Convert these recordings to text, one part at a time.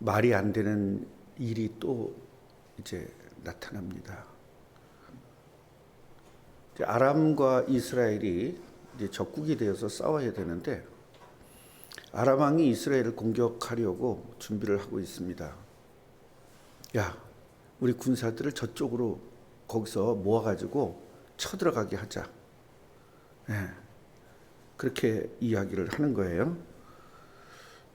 말이 안 되는 일이 또 이제 나타납니다. 이제 아람과 이스라엘이 이제 적국이 되어서 싸워야 되는데 아람 왕이 이스라엘을 공격하려고 준비를 하고 있습니다. 야, 우리 군사들을 저쪽으로 거기서 모아가지고 쳐들어가게 하자. 네, 그렇게 이야기를 하는 거예요.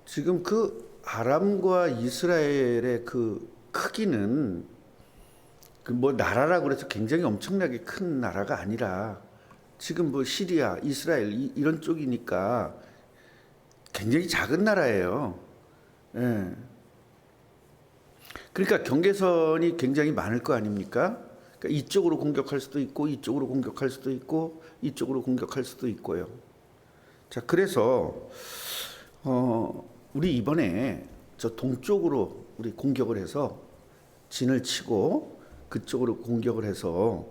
지금 그 아람과 이스라엘의 그 크기는 그 뭐 나라라고 그래서 굉장히 엄청나게 큰 나라가 아니라 지금 뭐 시리아, 이스라엘 이런 쪽이니까 굉장히 작은 나라예요. 예. 그러니까 경계선이 굉장히 많을 거 아닙니까? 그러니까 이쪽으로 공격할 수도 있고 이쪽으로 공격할 수도 있고 이쪽으로 공격할 수도 있고요. 자, 그래서 우리 이번에 저 동쪽으로 우리 공격을 해서 진을 치고 그쪽으로 공격을 해서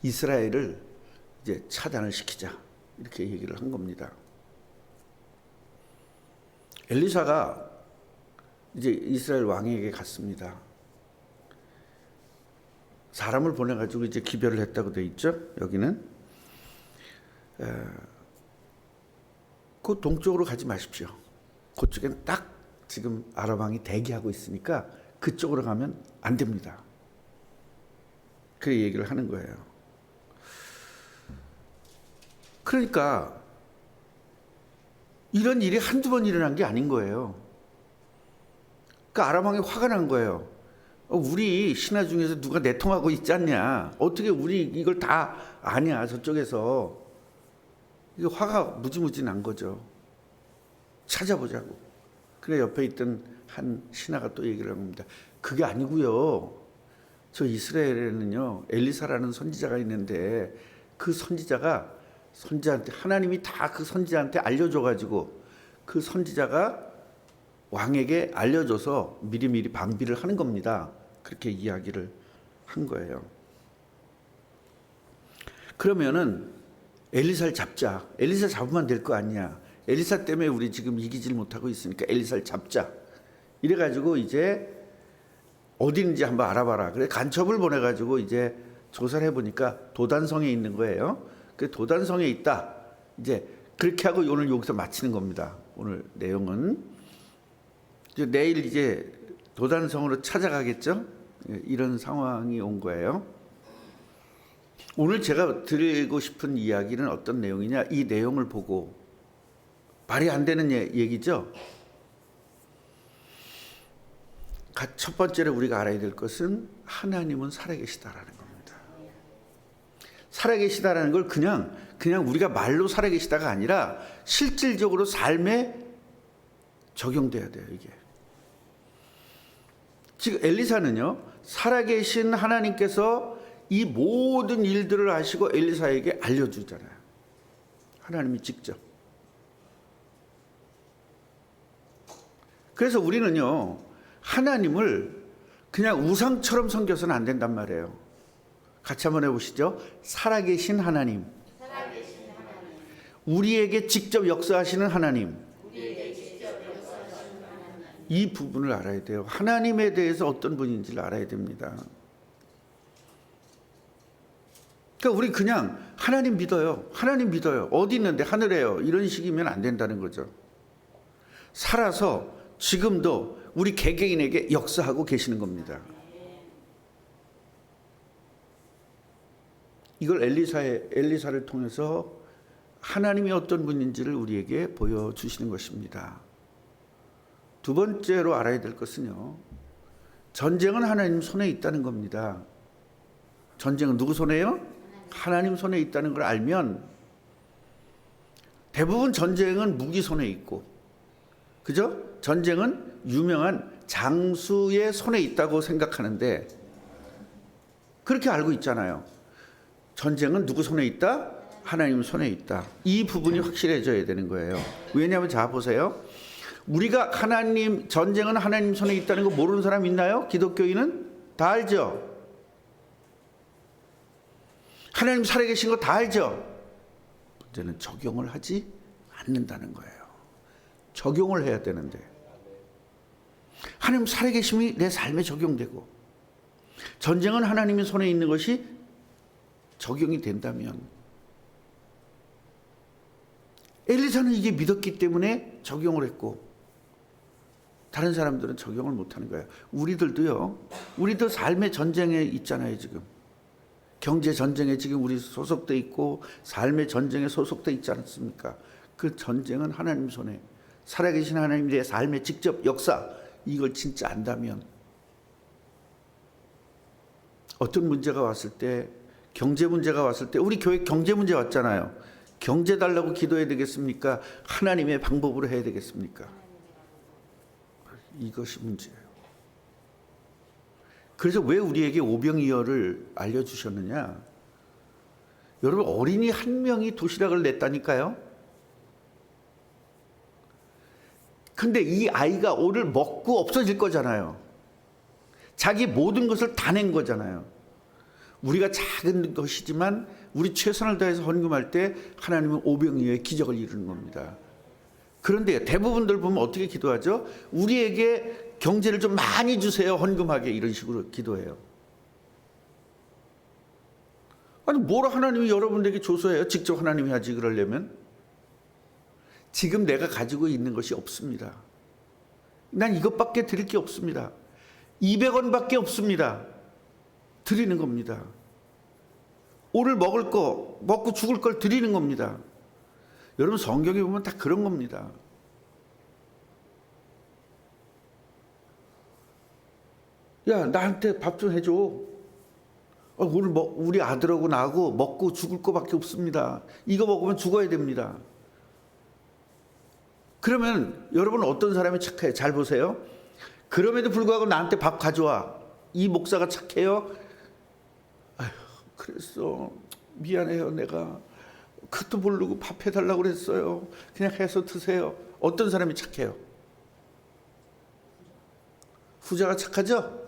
이스라엘을 이제 차단을 시키자 이렇게 얘기를 한 겁니다. 엘리사가 이제 이스라엘 왕에게 갔습니다. 사람을 보내가지고 이제 기별을 했다고 돼 있죠. 여기는 그 동쪽으로 가지 마십시오. 그쪽엔 딱 지금 아람 왕이 대기하고 있으니까 그쪽으로 가면 안 됩니다. 그렇게 얘기를 하는 거예요. 그러니까 이런 일이 한두 번 일어난 게 아닌 거예요. 그러니까 아람 왕이 화가 난 거예요. 우리 신하 중에서 누가 내통하고 있지 않냐? 어떻게 우리 이걸 다 아냐? 저쪽에서. 이게 화가 무지무지 난 거죠. 찾아보자고. 그래 옆에 있던 한 신하가 또 얘기를 합니다. 그게 아니고요. 저 이스라엘에는요 엘리사라는 선지자가 있는데 그 선지자가 선지자한테 하나님이 다 그 선지자한테 알려줘가지고 그 선지자가 왕에게 알려줘서 미리미리 방비를 하는 겁니다. 그렇게 이야기를 한 거예요. 그러면은 엘리사를 잡자. 엘리사 잡으면 될 거 아니야. 엘리사 때문에 우리 지금 이기질 못하고 있으니까 엘리사를 잡자. 이래가지고 이제 어디 있는지 한번 알아봐라. 그래 간첩을 보내가지고 이제 조사를 해보니까 도단성에 있는 거예요. 그 도단성에 있다. 이제 그렇게 하고 오늘 여기서 마치는 겁니다. 오늘 내용은 이제 내일 이제 도단성으로 찾아가겠죠. 이런 상황이 온 거예요. 오늘 제가 드리고 싶은 이야기는 어떤 내용이냐? 이 내용을 보고 말이 안 되는 얘기죠. 첫 번째로 우리가 알아야 될 것은 하나님은 살아계시다라는 겁니다. 살아계시다라는 걸 그냥 우리가 말로 살아계시다가 아니라 실질적으로 삶에 적용돼야 돼요. 이게 지금 엘리사는요 살아계신 하나님께서 이 모든 일들을 하시고 엘리사에게 알려주잖아요. 하나님이 직접. 그래서 우리는요 하나님을 그냥 우상처럼 섬겨서는 안 된단 말이에요. 같이 한번 해보시죠. 살아계신 하나님, 우리에게 직접 역사하시는 하나님, 이 부분을 알아야 돼요. 하나님에 대해서 어떤 분인지를 알아야 됩니다. 그러니까 우리 그냥 하나님 믿어요. 하나님 믿어요. 어디 있는데 하늘에요. 이런 식이면 안 된다는 거죠. 살아서 지금도 우리 개개인에게 역사하고 계시는 겁니다. 이걸 엘리사를 통해서 하나님이 어떤 분인지를 우리에게 보여주시는 것입니다. 두 번째로 알아야 될 것은요. 전쟁은 하나님 손에 있다는 겁니다. 전쟁은 누구 손에요? 하나님 손에 있다는 걸 알면 대부분 전쟁은 무기 손에 있고 그죠? 전쟁은 유명한 장수의 손에 있다고 생각하는데 그렇게 알고 있잖아요. 전쟁은 누구 손에 있다? 하나님 손에 있다. 이 부분이 확실해져야 되는 거예요. 왜냐하면 자 보세요. 우리가 전쟁은 하나님 손에 있다는 거 모르는 사람 있나요? 기독교인은 다 알죠. 하나님 살아계신 거 다 알죠. 문제는 적용을 하지 않는다는 거예요. 적용을 해야 되는데 하나님 살아계심이 내 삶에 적용되고 전쟁은 하나님의 손에 있는 것이 적용이 된다면 엘리사는 이게 믿었기 때문에 적용을 했고 다른 사람들은 적용을 못하는 거예요. 우리들도요. 우리도 삶의 전쟁에 있잖아요. 지금 경제 전쟁에 지금 우리 소속돼 있고 삶의 전쟁에 소속돼 있지 않습니까? 그 전쟁은 하나님 손에 살아계신 하나님이 내 삶의 직접 역사 이걸 진짜 안다면 어떤 문제가 왔을 때 경제 문제가 왔을 때 우리 교회 경제 문제 왔잖아요. 경제 달라고 기도해야 되겠습니까? 하나님의 방법으로 해야 되겠습니까? 이것이 문제예요. 그래서 왜 우리에게 오병이어를 알려주셨느냐? 여러분 어린이 한 명이 도시락을 냈다니까요. 근데 이 아이가 오늘 먹고 없어질 거잖아요. 자기 모든 것을 다 낸 거잖아요. 우리가 작은 것이지만 우리 최선을 다해서 헌금할 때 하나님은 오병이어의 기적을 이루는 겁니다. 그런데 대부분들 보면 어떻게 기도하죠? 우리에게 경제를 좀 많이 주세요. 헌금하게 이런 식으로 기도해요. 아니 뭘 하나님이 여러분에게 줘서 해요? 직접 하나님이 하지 그러려면? 지금 내가 가지고 있는 것이 없습니다. 난 이것밖에 드릴 게 없습니다. 200원밖에 없습니다. 드리는 겁니다. 오늘 먹을 거, 먹고 죽을 걸 드리는 겁니다. 여러분 성경에 보면 다 그런 겁니다. 야 나한테 밥 좀 해줘. 오늘 우리 아들하고 나하고 먹고 죽을 거밖에 없습니다. 이거 먹으면 죽어야 됩니다. 그러면 여러분은 어떤 사람이 착해요? 잘 보세요. 그럼에도 불구하고 나한테 밥 가져와. 이 목사가 착해요? 아휴 그랬어. 미안해요. 내가 그것도 모르고 밥 해달라고 그랬어요. 그냥 해서 드세요. 어떤 사람이 착해요? 후자가 착하죠?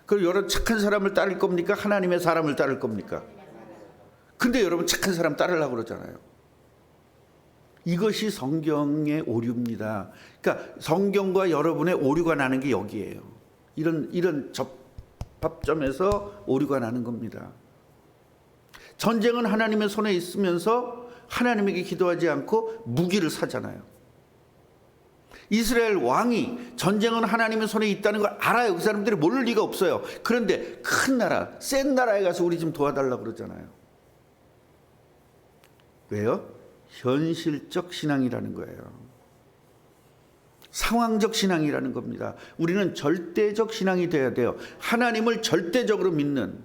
그럼 여러분 착한 사람을 따를 겁니까? 하나님의 사람을 따를 겁니까? 근데 여러분 착한 사람 따르려고 그러잖아요. 이것이 성경의 오류입니다. 그러니까 성경과 여러분의 오류가 나는 게 여기예요. 이런 접합점에서 오류가 나는 겁니다. 전쟁은 하나님의 손에 있으면서 하나님에게 기도하지 않고 무기를 사잖아요. 이스라엘 왕이 전쟁은 하나님의 손에 있다는 걸 알아요. 그 사람들이 모를 리가 없어요. 그런데 큰 나라, 센 나라에 가서 우리 좀 도와달라고 그러잖아요. 왜요? 현실적 신앙이라는 거예요. 상황적 신앙이라는 겁니다. 우리는 절대적 신앙이 돼야 돼요. 하나님을 절대적으로 믿는.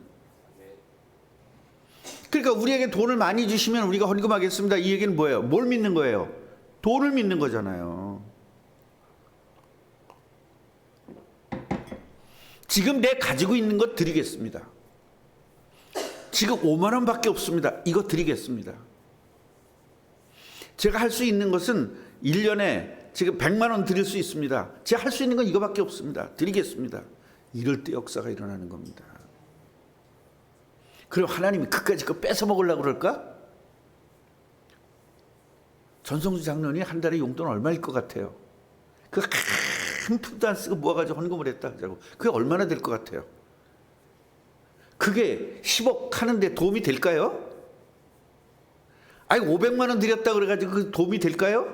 그러니까 우리에게 돈을 많이 주시면 우리가 헌금하겠습니다. 이 얘기는 뭐예요? 뭘 믿는 거예요? 돈을 믿는 거잖아요. 지금 내 가지고 있는 것 드리겠습니다. 지금 5만 원밖에 없습니다. 이거 드리겠습니다. 제가 할 수 있는 것은 1년에 지금 100만 원 드릴 수 있습니다. 제가 할 수 있는 건 이거밖에 없습니다. 드리겠습니다. 이럴 때 역사가 일어나는 겁니다. 그럼 하나님이 그까짓 거 뺏어 먹으려고 그럴까? 전성수 장로님 한 달에 용돈 얼마일 것 같아요? 그 한 푼도 안 쓰고 모아가지고 헌금을 했다 그러고 그게 얼마나 될 것 같아요? 그게 10억 하는데 도움이 될까요? 아니 500만 원 드렸다 그래가지고 그 도움이 될까요?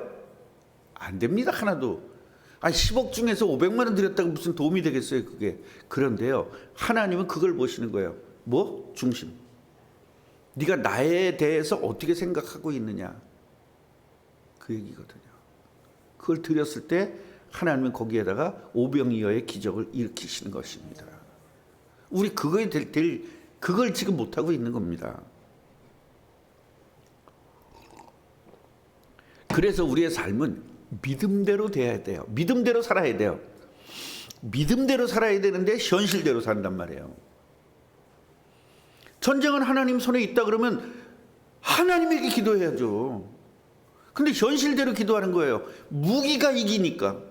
안 됩니다. 하나도. 아니 10억 중에서 500만 원 드렸다고 무슨 도움이 되겠어요 그게. 그런데요 하나님은 그걸 보시는 거예요. 뭐? 중심. 네가 나에 대해서 어떻게 생각하고 있느냐 그 얘기거든요. 그걸 드렸을 때 하나님은 거기에다가 오병이어의 기적을 일으키시는 것입니다. 우리 그거에 그걸 지금 못하고 있는 겁니다. 그래서 우리의 삶은 믿음대로 돼야 돼요. 믿음대로 살아야 돼요. 믿음대로 살아야 되는데 현실대로 산단 말이에요. 전쟁은 하나님 손에 있다 그러면 하나님에게 기도해야죠. 근데 현실대로 기도하는 거예요. 무기가 이기니까,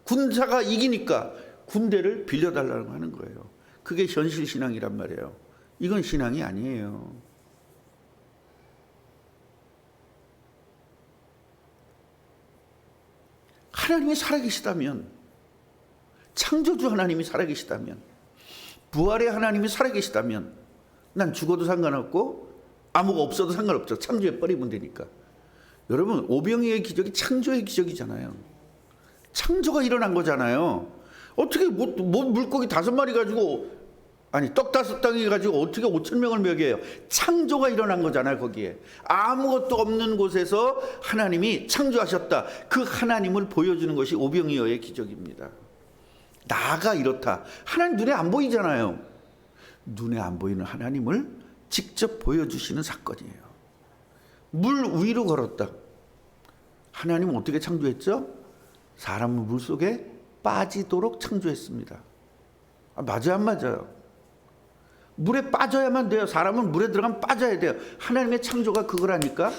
군사가 이기니까 군대를 빌려달라고 하는 거예요. 그게 현실 신앙이란 말이에요. 이건 신앙이 아니에요. 하나님이 살아계시다면, 창조주 하나님이 살아계시다면, 부활의 하나님이 살아계시다면 난 죽어도 상관없고 아무가 없어도 상관없죠. 창조해 버리면 되니까. 여러분, 오병이어의 기적이 창조의 기적이잖아요. 창조가 일어난 거잖아요. 어떻게 물고기 5마리 가지고, 아니 떡 5덩이 가지고 어떻게 5,000명을 먹여요? 창조가 일어난 거잖아요. 거기에 아무것도 없는 곳에서 하나님이 창조하셨다. 그 하나님을 보여주는 것이 오병이어의 기적입니다. 나가 이렇다. 하나님 눈에 안 보이잖아요. 눈에 안 보이는 하나님을 직접 보여주시는 사건이에요. 물 위로 걸었다. 하나님은 어떻게 창조했죠? 사람을 물속에 빠지도록 창조했습니다. 맞아요, 안 맞아요? 물에 빠져야만 돼요. 사람은 물에 들어가면 빠져야 돼요. 하나님의 창조가 그거라니까.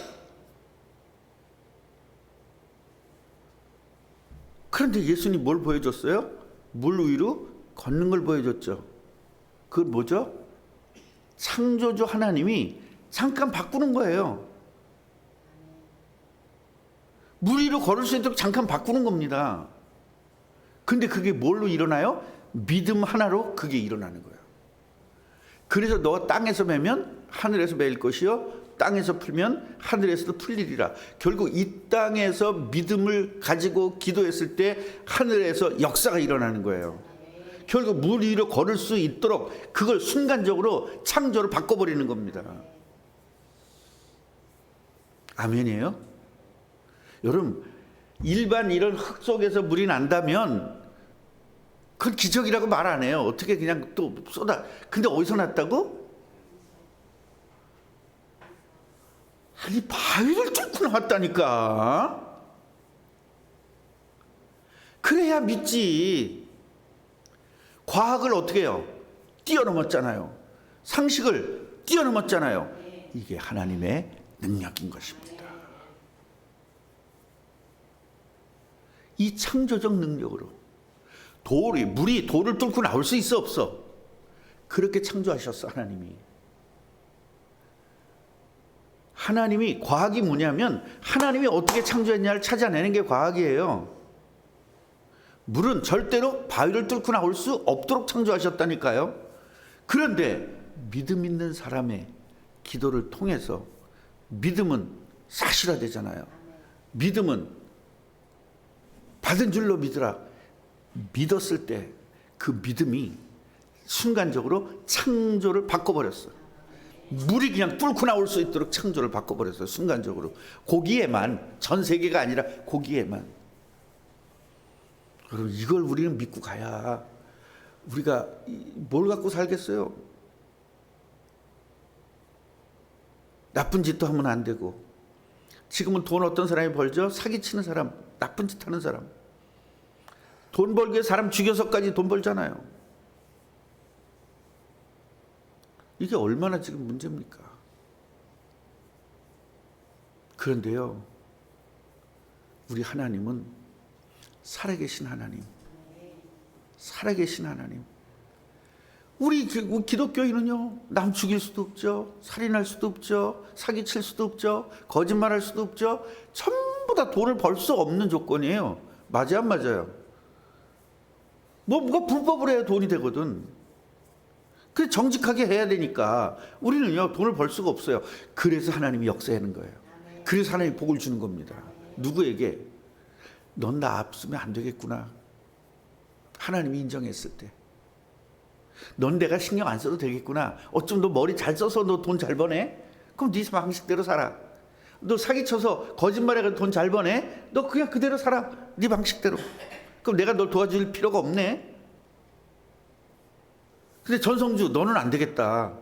그런데 예수님 뭘 보여줬어요? 물 위로 걷는 걸 보여줬죠. 그건 뭐죠? 창조주 하나님이 잠깐 바꾸는 거예요. 물 위로 걸을 수 있도록 잠깐 바꾸는 겁니다. 근데 그게 뭘로 일어나요? 믿음 하나로 그게 일어나는 거예요. 그래서 너 땅에서 매면 하늘에서 매일 것이요 땅에서 풀면 하늘에서도 풀리리라. 결국 이 땅에서 믿음을 가지고 기도했을 때 하늘에서 역사가 일어나는 거예요. 결국 물 위로 걸을 수 있도록 그걸 순간적으로 창조를 바꿔버리는 겁니다. 아멘이에요? 여러분, 일반 이런 흙 속에서 물이 난다면 그건 기적이라고 말 안 해요. 어떻게 그냥 또 쏟아. 근데 어디서 났다고? 아니, 바위를 뚫고 나왔다니까. 그래야 믿지. 과학을 어떻게 해요? 뛰어넘었잖아요. 상식을 뛰어넘었잖아요. 이게 하나님의 능력인 것입니다. 이 창조적 능력으로 물이 돌을 뚫고 나올 수 있어, 없어? 그렇게 창조하셨어, 하나님이. 하나님이, 과학이 뭐냐면 하나님이 어떻게 창조했냐를 찾아내는 게 과학이에요. 물은 절대로 바위를 뚫고 나올 수 없도록 창조하셨다니까요. 그런데 믿음 있는 사람의 기도를 통해서 믿음은 사실화되잖아요. 믿음은 받은 줄로 믿으라. 믿었을 때 그 믿음이 순간적으로 창조를 바꿔버렸어요. 물이 그냥 뚫고 나올 수 있도록 창조를 바꿔버렸어요. 순간적으로. 거기에만, 전 세계가 아니라 거기에만. 여러분, 이걸 우리는 믿고 가야 우리가 뭘 갖고 살겠어요? 나쁜 짓도 하면 안 되고. 지금은 돈 어떤 사람이 벌죠? 사기치는 사람, 나쁜 짓 하는 사람. 돈 벌기 위해 사람 죽여서까지 돈 벌잖아요. 이게 얼마나 지금 문제입니까? 그런데요, 우리 하나님은 살아계신 하나님, 살아계신 하나님. 우리 기독교인은요, 남 죽일 수도 없죠, 살인할 수도 없죠, 사기칠 수도 없죠, 거짓말할 수도 없죠. 전부 다 돈을 벌 수 없는 조건이에요. 맞아요, 안 맞아요? 뭐가 불법을 해야 돈이 되거든. 그래, 정직하게 해야 되니까 우리는요, 돈을 벌 수가 없어요. 그래서 하나님이 역사하는 거예요. 그래서 하나님이 복을 주는 겁니다. 누구에게? 넌 나 없으면 안 되겠구나. 하나님이 인정했을 때. 넌 내가 신경 안 써도 되겠구나. 어쩜 너 머리 잘 써서 너 돈 잘 버네? 그럼 네 방식대로 살아. 너 사기쳐서 거짓말해서 돈 잘 버네? 너 그냥 그대로 살아. 네 방식대로. 그럼 내가 널 도와줄 필요가 없네. 근데 전성주, 너는 안 되겠다.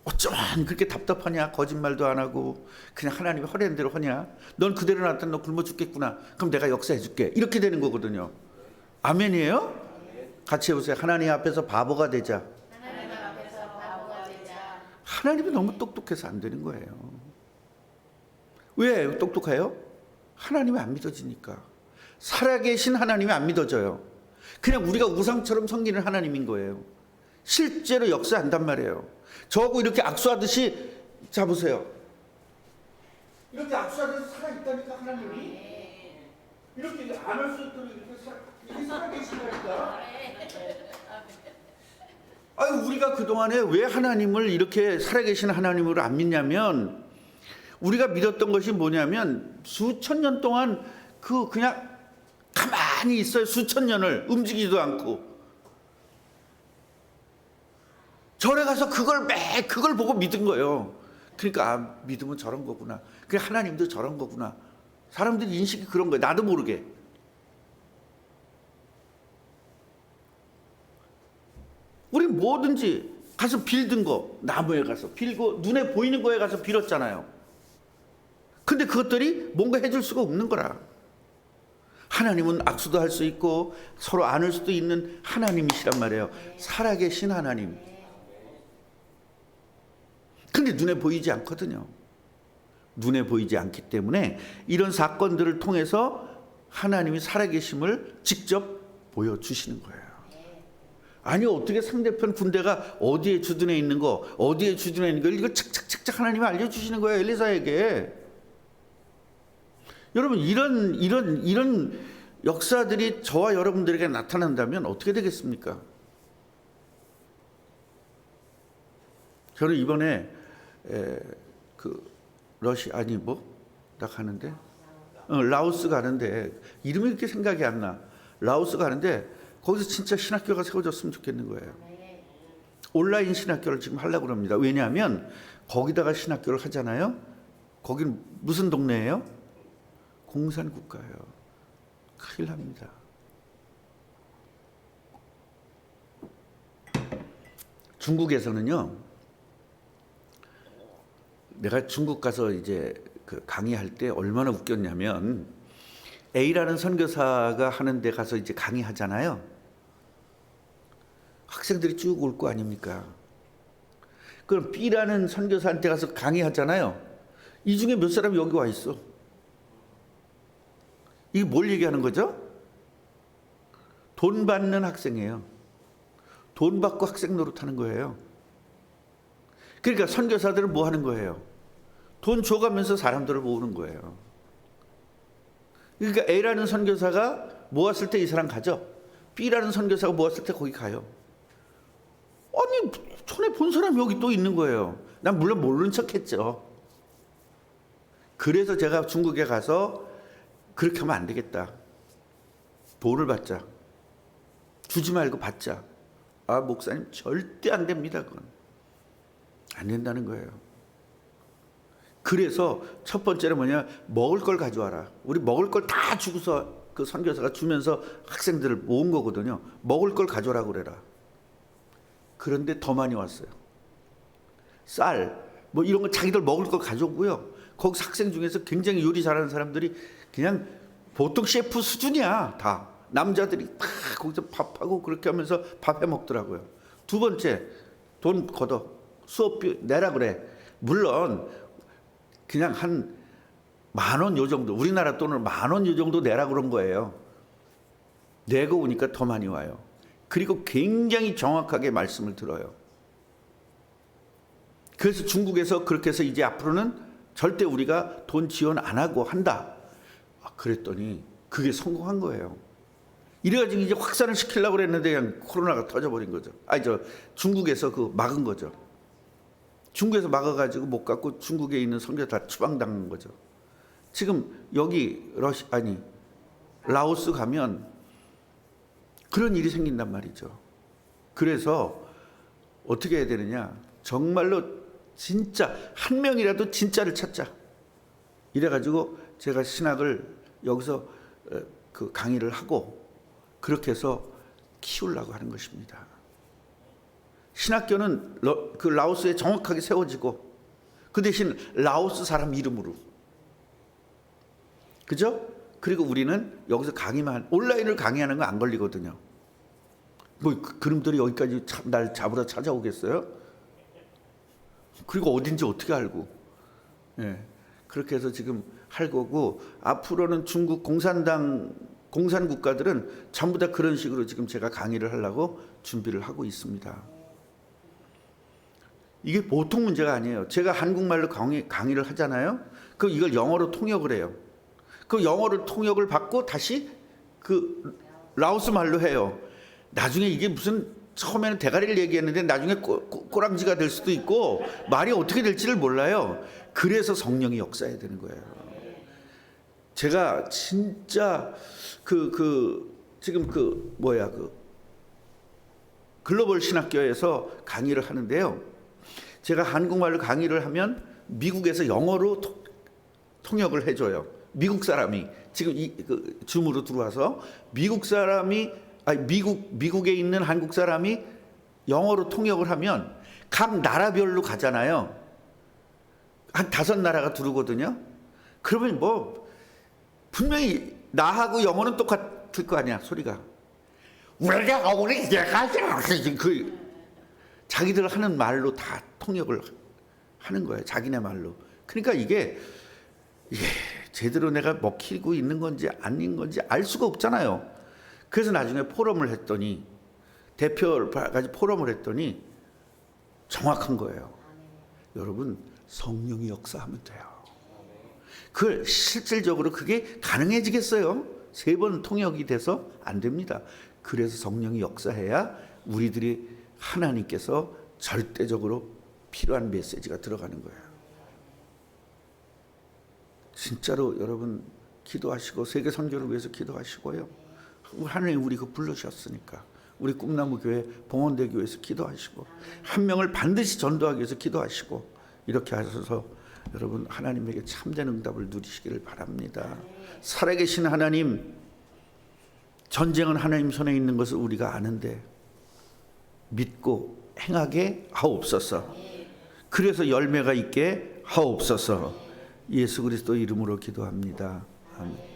어쩌면 그렇게 답답하냐? 거짓말도 안 하고 그냥 하나님이 허락한 대로 하냐? 넌 그대로 놔뒀다 너 굶어 죽겠구나. 그럼 내가 역사해 줄게. 이렇게 되는 거거든요. 아멘이에요? 같이 해보세요. 하나님 앞에서 바보가 되자. 하나님이 너무 똑똑해서 안 되는 거예요. 왜 똑똑해요? 하나님이 안 믿어지니까. 살아계신 하나님이 안 믿어져요. 그냥 우리가 우상처럼 섬기는 하나님인 거예요. 실제로 역사한단 말이에요. 저하고 이렇게 악수하듯이, 자 보세요. 이렇게 악수하듯이 살아있다니까 하나님이. 이렇게 안 할 수 있도록 이렇게 살아계시다니까. 아니 우리가 그동안에 왜 하나님을 이렇게 살아계신 하나님으로 안 믿냐면 우리가 믿었던 것이 뭐냐면 수천 년 동안 그냥 가만히 있어요. 수천 년을 움직이지도 않고 절에 가서 그걸 보고 믿은 거예요. 그러니까 믿으면 저런 거구나. 그래 하나님도 저런 거구나. 사람들이 인식이 그런 거예요. 나도 모르게. 우리 뭐든지 가서 빌든 거 나무에 가서 빌고 눈에 보이는 거에 가서 빌었잖아요. 근데 그것들이 뭔가 해줄 수가 없는 거라. 하나님은 악수도 할 수 있고 서로 안을 수도 있는 하나님이시란 말이에요. 살아계신 하나님. 근데 눈에 보이지 않거든요. 눈에 보이지 않기 때문에 이런 사건들을 통해서 하나님이 살아계심을 직접 보여주시는 거예요. 아니 어떻게 상대편 군대가 어디에 주둔해 있는 거 어디에 주둔해 있는 거 이걸 착착착착 하나님이 알려주시는 거예요. 엘리사에게. 여러분 이런 역사들이 저와 여러분들에게 나타난다면 어떻게 되겠습니까? 저는 이번에 나 가는데 라오스 가는데 이름이 이렇게 생각이 안 나. 라오스 가는데 거기서 진짜 신학교가 세워졌으면 좋겠는 거예요. 온라인 신학교를 지금 하려고 합니다. 왜냐하면 거기다가 신학교를 하잖아요. 거기는 무슨 동네예요? 공산국가예요. 큰일 납니다. 중국에서는요. 내가 중국 가서 이제 그 강의할 때 얼마나 웃겼냐면 A라는 선교사가 하는 데 가서 이제 강의하잖아요. 학생들이 쭉 올 거 아닙니까? 그럼 B라는 선교사한테 가서 강의하잖아요. 이 중에 몇 사람이 여기 와 있어? 이게 뭘 얘기하는 거죠? 돈 받는 학생이에요. 돈 받고 학생 노릇하는 거예요. 그러니까 선교사들은 뭐 하는 거예요? 돈 줘가면서 사람들을 모으는 거예요. 그러니까 A라는 선교사가 모았을 때 이 사람 가죠. B라는 선교사가 모았을 때 거기 가요. 아니 전에 본 사람이 여기 또 있는 거예요. 난 물론 모르는 척했죠. 그래서 제가 중국에 가서 그렇게 하면 안 되겠다. 돈을 받자. 주지 말고 받자. 아 목사님 절대 안 됩니다. 그건 안 된다는 거예요. 그래서 첫 번째는 뭐냐, 먹을 걸 가져와라. 우리 먹을 걸 다 주고서 그 선교사가 주면서 학생들을 모은 거거든요. 먹을 걸 가져오라고 그래라. 그런데 더 많이 왔어요. 쌀, 뭐 이런 거 자기들 먹을 걸 가져오고요. 거기서 학생 중에서 굉장히 요리 잘하는 사람들이 그냥 보통 셰프 수준이야. 다 남자들이 다 거기서 밥하고 그렇게 하면서 밥 해 먹더라고요. 두 번째, 돈 걷어 수업비 내라 그래. 물론 그냥 한 10,000원 요 정도, 우리나라 돈을 10,000원 요 정도 내라 그런 거예요. 내고 오니까 더 많이 와요. 그리고 굉장히 정확하게 말씀을 들어요. 그래서 중국에서 그렇게 해서 이제 앞으로는 절대 우리가 돈 지원 안 하고 한다. 그랬더니 그게 성공한 거예요. 이래가지고 이제 확산을 시키려고 그랬는데 그냥 코로나가 터져버린 거죠. 중국에서 그 막은 거죠. 중국에서 막아가지고 못 갖고 중국에 있는 선교 다 추방당한 거죠. 지금 여기 라오스 가면 그런 일이 생긴단 말이죠. 그래서 어떻게 해야 되느냐, 정말로 진짜 한 명이라도 진짜를 찾자. 이래가지고 제가 신학을 여기서 그 강의를 하고 그렇게 해서 키우려고 하는 것입니다. 신학교는 그 라오스에 정확하게 세워지고 그 대신 라오스 사람 이름으로, 그죠? 그리고 우리는 여기서 강의만, 온라인을 강의하는 건 안 걸리거든요. 뭐 그놈들이 여기까지 날 잡으러 찾아오겠어요? 그리고 어딘지 어떻게 알고? 예, 그렇게 해서 지금 할 거고, 앞으로는 중국 공산 국가들은 전부 다 그런 식으로 지금 제가 강의를 하려고 준비를 하고 있습니다. 이게 보통 문제가 아니에요. 제가 한국말로 강의를 하잖아요. 그럼 이걸 영어로 통역을 해요. 그 영어를 통역을 받고 다시 그 라오스 말로 해요. 나중에 이게 무슨 처음에는 대가리를 얘기했는데 나중에 꼬랑지가 될 수도 있고 말이 어떻게 될지를 몰라요. 그래서 성령이 역사해야 되는 거예요. 제가 진짜 지금 글로벌 신학교에서 강의를 하는데요. 제가 한국말로 강의를 하면 미국에서 영어로 통역을 해줘요. 미국 사람이 지금 줌으로 들어와서 미국에 있는 한국 사람이 영어로 통역을 하면 각 나라별로 가잖아요. 한 5나라가 들어오거든요. 그러면 뭐 분명히 나하고 영어는 똑같을 거 아니야, 소리가. 우리가 자기들 하는 말로 다 통역을 하는 거예요. 자기네 말로. 그러니까 이게 제대로 내가 먹히고 있는 건지 아닌 건지 알 수가 없잖아요. 그래서 나중에 포럼을 했더니 대표까지 포럼을 했더니 정확한 거예요. 여러분, 성령이 역사하면 돼요. 그 실질적으로 그게 가능해지겠어요? 3번 통역이 돼서 안 됩니다. 그래서 성령이 역사해야 우리들이 하나님께서 절대적으로 필요한 메시지가 들어가는 거예요. 진짜로 여러분 기도하시고 세계 선교를 위해서 기도하시고요. 하나님 우리 부르셨으니까 우리 꿈나무교회 봉원대교회에서 기도하시고 한 명을 반드시 전도하기 위해서 기도하시고 이렇게 하셔서 여러분 하나님에게 참된 응답을 누리시기를 바랍니다. 살아계신 하나님, 전쟁은 하나님 손에 있는 것을 우리가 아는데 믿고 행하게 하옵소서. 그래서 열매가 있게 하옵소서. 예수 그리스도 이름으로 기도합니다. 아멘.